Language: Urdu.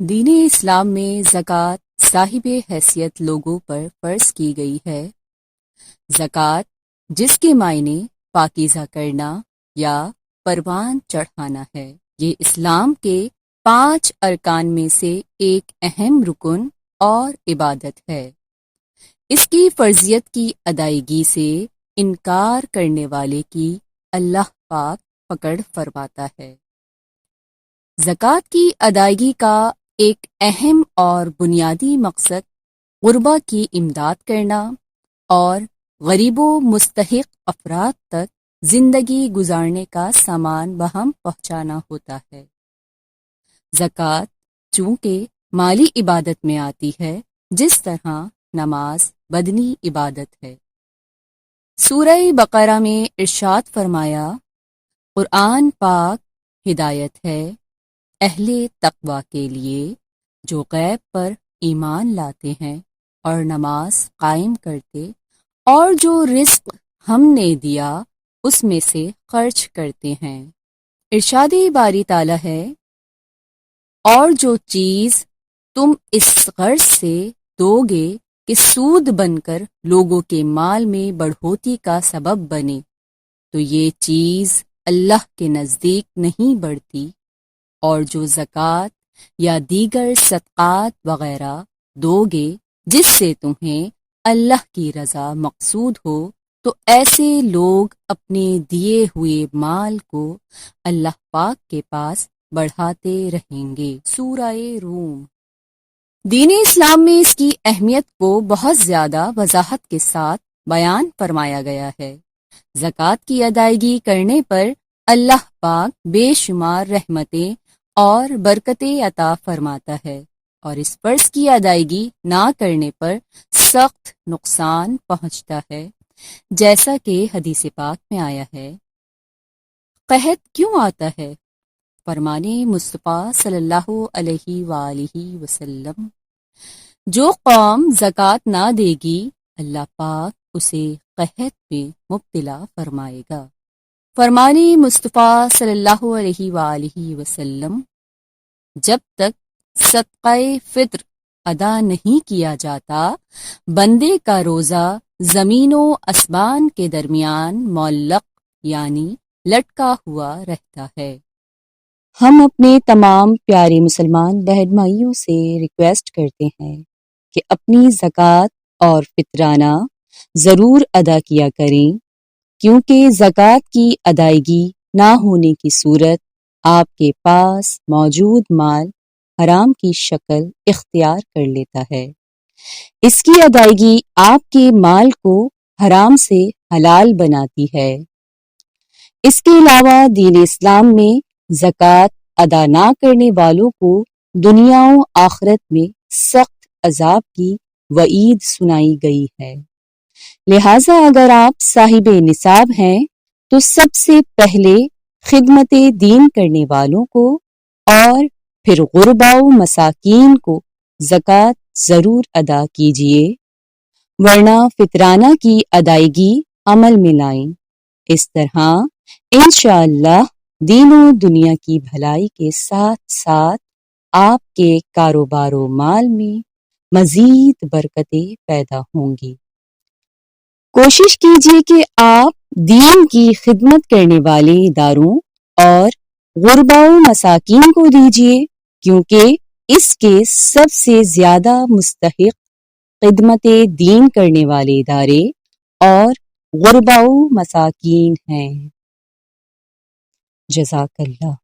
دین اسلام میں زکوٰۃ صاحب حیثیت لوگوں پر فرض کی گئی ہے۔ زکوٰۃ جس کے معنی پاکیزہ کرنا یا پروان چڑھانا ہے، یہ اسلام کے 5 ارکان میں سے ایک اہم رکن اور عبادت ہے۔ اس کی فرضیت کی ادائیگی سے انکار کرنے والے کی اللہ پاک پکڑ فرماتا ہے۔ زکوٰۃ کی ادائیگی کا ایک اہم اور بنیادی مقصد غربا کی امداد کرنا اور غریب و مستحق افراد تک زندگی گزارنے کا سامان بہم پہنچانا ہوتا ہے۔ زکوٰۃ چونکہ مالی عبادت میں آتی ہے، جس طرح نماز بدنی عبادت ہے۔ سورہ بقرہ میں ارشاد فرمایا، قرآن پاک ہدایت ہے اہل تقوی کے لیے جو غیب پر ایمان لاتے ہیں اور نماز قائم کرتے اور جو رزق ہم نے دیا اس میں سے خرچ کرتے ہیں۔ ارشاد باری تعالی ہے، اور جو چیز تم اس غرض سے دو گے کہ سود بن کر لوگوں کے مال میں بڑھوتی کا سبب بنے تو یہ چیز اللہ کے نزدیک نہیں بڑھتی، اور جو زکوٰۃ یا دیگر صدقات وغیرہ دو گے جس سے تمہیں اللہ کی رضا مقصود ہو تو ایسے لوگ اپنے دیے ہوئے مال کو اللہ پاک کے پاس بڑھاتے رہیں گے۔ سورہ روم۔ دین اسلام میں اس کی اہمیت کو بہت زیادہ وضاحت کے ساتھ بیان فرمایا گیا ہے۔ زکوٰۃ کی ادائیگی کرنے پر اللہ پاک بے شمار رحمتیں اور برکتیں عطا فرماتا ہے، اور اس فرض کی ادائیگی نہ کرنے پر سخت نقصان پہنچتا ہے، جیسا کہ حدیث پاک میں آیا ہے۔ قحط کیوں آتا ہے؟ فرمان مصطفیٰ صلی اللہ علیہ وآلہ وسلم، جو قوم زکوٰۃ نہ دے گی اللہ پاک اسے قحط میں مبتلا فرمائے گا۔ فرمان مصطفیٰ صلی اللہ علیہ وآلہ وسلم، جب تک صدقہ فطر ادا نہیں کیا جاتا بندے کا روزہ زمین و آسمان کے درمیان معلق یعنی لٹکا ہوا رہتا ہے۔ ہم اپنے تمام پیارے مسلمان بہن بھائیوں سے ریکویسٹ کرتے ہیں کہ اپنی زکوٰۃ اور فطرانہ ضرور ادا کیا کریں، کیونکہ زکوٰۃ کی ادائیگی نہ ہونے کی صورت آپ کے پاس موجود مال حرام کی شکل اختیار کر لیتا ہے۔ اس کی ادائیگی آپ کے مال کو حرام سے حلال بناتی ہے۔ اس کے علاوہ دین اسلام میں زکوٰۃ ادا نہ کرنے والوں کو دنیا و آخرت میں سخت عذاب کی وعید سنائی گئی ہے۔ لہٰذا اگر آپ صاحب نصاب ہیں تو سب سے پہلے خدمت دین کرنے والوں کو اور پھر غربا و مساکین کو زکوٰۃ ضرور ادا کیجیے، ورنہ فطرانہ کی ادائیگی عمل میں لائیں۔ اس طرح انشاءاللہ دین و دنیا کی بھلائی کے ساتھ ساتھ آپ کے کاروبار و مال میں مزید برکتیں پیدا ہوں گی۔ کوشش کیجیے کہ آپ دین کی خدمت کرنے والے اداروں اور غربا و مساکین کو دیجیے، کیونکہ اس کے سب سے زیادہ مستحق خدمت دین کرنے والے ادارے اور غربا و مساکین ہیں۔ جزاک اللہ۔